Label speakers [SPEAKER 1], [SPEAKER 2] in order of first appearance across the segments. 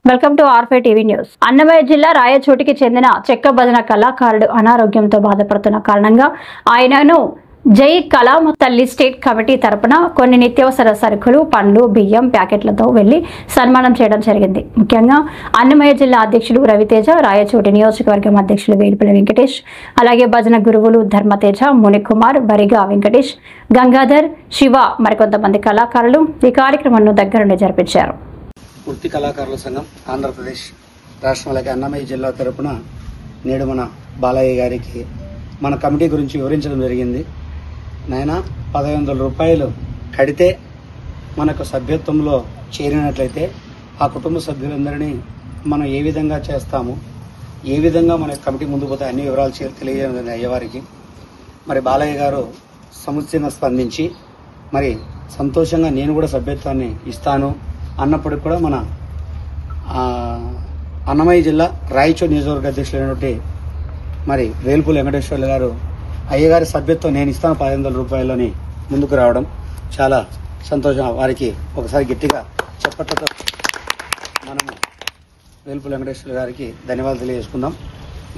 [SPEAKER 1] Welcome to R5 TV news. Annamayya జిల్లా రాయచోటికి చెందిన చెక్క భజన కళాకారుడు అనారోగ్యంతో బాధపడుతున్న కారణంగా ఆయనను జై కళామ తల్లి స్టేట్ కమిటీ తరపున కొన్ని నిత్యావసర సరుకులు, పండ్లు, బియ్యం ప్యాకెట్లతో వెళ్లి సన్మానం చేయడం జరిగింది. ముఖ్యంగా అన్నమయ్య జిల్లా అధ్యక్షులు రవితేజ, రాయచోటి నియోజకవర్గం అధ్యక్షులు వేలుపల్లి వెంకటేష్, అలాగే భజన గురువులు ధర్మతేజ, మునికుమార్, బరిగా వెంకటేష్, గంగాధర్, శివ మరికొంతమంది కళాకారులు ఈ కార్యక్రమాన్ని దగ్గరుండి జరిపించారు.
[SPEAKER 2] వృత్తి కళాకారుల సంఘం ఆంధ్రప్రదేశ్ రాష్ట్రం అలాగే అన్నమయ్య జిల్లా తరపున నేడు మన బాలయ్య గారికి మన కమిటీ గురించి వివరించడం జరిగింది. నాయన 1500 రూపాయలు కడితే మనకు సభ్యత్వంలో చేరినట్లయితే ఆ కుటుంబ సభ్యులందరినీ మనం ఏ విధంగా చేస్తాము, ఏ విధంగా మన కమిటీ ముందుకు పోతే అన్ని వివరాలు తెలియజేయడం అయ్యేవారికి మరి బాలయ్య గారు సముచితంగా స్పందించి మరి సంతోషంగా నేను కూడా సభ్యత్వాన్ని ఇస్తాను అన్నప్పటికి కూడా మన అన్నమయ్య జిల్లా రాయచోటి నియోజకవర్గ అధ్యక్షులైనటువంటి మరి వేలుపల్లి వెంకటేశ్వర్లు గారు అయ్యగారి సభ్యత్వం నేను ఇస్తాను 1500 రూపాయలని ముందుకు రావడం చాలా సంతోషం. వారికి ఒకసారి గట్టిగా చెప్పట్లతో మనము వేలుపల్లి వెంకటేశ్వర్లు గారికి ధన్యవాదాలు తెలియజేసుకుందాం.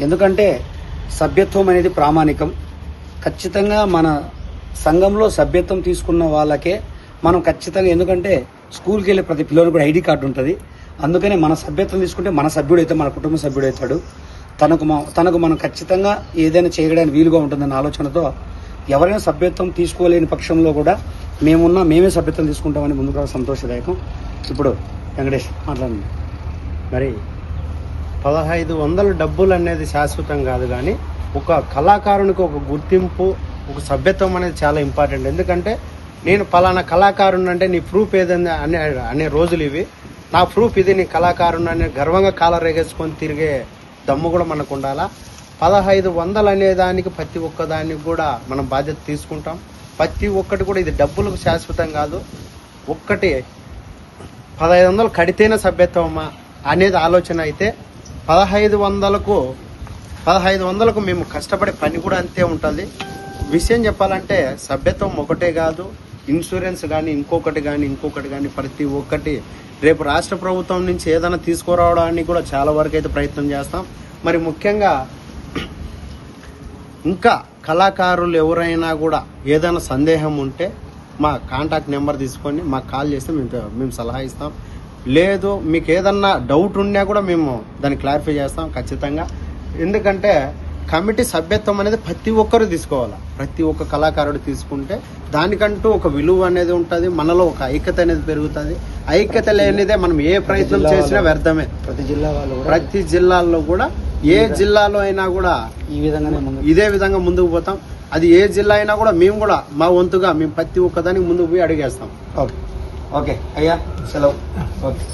[SPEAKER 2] ఎందుకంటే సభ్యత్వం అనేది ప్రామాణికం. ఖచ్చితంగా మన సంఘంలో సభ్యత్వం తీసుకున్న వాళ్ళకే మనం ఖచ్చితంగా, ఎందుకంటే స్కూల్కి వెళ్ళే ప్రతి పిల్లలకు కూడా ఐడి కార్డు ఉంటుంది. అందుకనే మన సభ్యత్వం తీసుకుంటే మన సభ్యుడైతే మన కుటుంబ సభ్యుడవుతాడు. తనకు మనం ఖచ్చితంగా ఏదైనా చేయడానికి వీలుగా ఉంటుందన్న ఆలోచనతో ఎవరైనా సభ్యత్వం తీసుకోలేని పక్షంలో కూడా మేమే సభ్యత్వం తీసుకుంటామని ముందుకు రావడం సంతోషదాయకం. ఇప్పుడు వెంకటేష్ మాట్లాడండి.
[SPEAKER 3] మరి 1500 డబ్బులు అనేది శాశ్వతం కాదు, కానీ ఒక కళాకారునికి ఒక గుర్తింపు, ఒక సభ్యత్వం అనేది చాలా ఇంపార్టెంట్. ఎందుకంటే నేను పలానా కళాకారుని అంటే నీ ప్రూఫ్ ఏదైనా అనే రోజులు ఇవి. నా ప్రూఫ్ ఇది, నీ కళాకారుని అని గర్వంగా కాలర్ రేగేసుకొని తిరిగే దమ్ము కూడా మనకు ఉండాలా. 1500 అనే దానికి ప్రతి ఒక్క దానికి కూడా మనం బాధ్యత తీసుకుంటాం. ప్రతి ఒక్కటి కూడా ఇది డబ్బులకు శాశ్వతం కాదు. ఒక్కటి 1500 కడితేనే సభ్యత్వమా అనేది ఆలోచన అయితే 1500కు మేము కష్టపడే పని కూడా అంతే ఉంటుంది. విషయం చెప్పాలంటే సభ్యత్వం ఒకటే కాదు, ఇన్సూరెన్స్ కానీ ఇంకొకటి కానీ ప్రతి ఒక్కటి రేపు రాష్ట్ర ప్రభుత్వం నుంచి ఏదైనా తీసుకురావడానికి కూడా చాలా వరకు అయితే ప్రయత్నం చేస్తాం. మరి ముఖ్యంగా ఇంకా కళాకారులు ఎవరైనా కూడా ఏదైనా సందేహం ఉంటే మా కాంటాక్ట్ నెంబర్ తీసుకొని మాకు కాల్ చేస్తే మేము సలహా ఇస్తాం. లేదు మీకు ఏదన్నా డౌట్ ఉన్నా కూడా మేము దాన్ని క్లారిఫై చేస్తాం ఖచ్చితంగా. ఎందుకంటే కమిటీ సభ్యత్వం అనేది ప్రతి ఒక్కరు తీసుకోవాలి. ప్రతి ఒక్క కళాకారుడు తీసుకుంటే దానికంటూ ఒక విలువ అనేది ఉంటుంది, మనలో ఒక ఐక్యత అనేది పెరుగుతుంది. ఐక్యత లేనిదే మనం ఏ ప్రయత్నం చేసినా వ్యర్థమే. ప్రతి జిల్లాల్లో కూడా ఏ జిల్లాలో అయినా కూడా ఇదే విధంగా ముందుకు పోతాం. అది ఏ జిల్లా అయినా కూడా మేము కూడా మా వంతుగా మేము ప్రతి ఒక్కదానికి ముందుకు పోయి అడిగేస్తాం.
[SPEAKER 2] ఓకే అయ్యా సెలవు. ఓకే.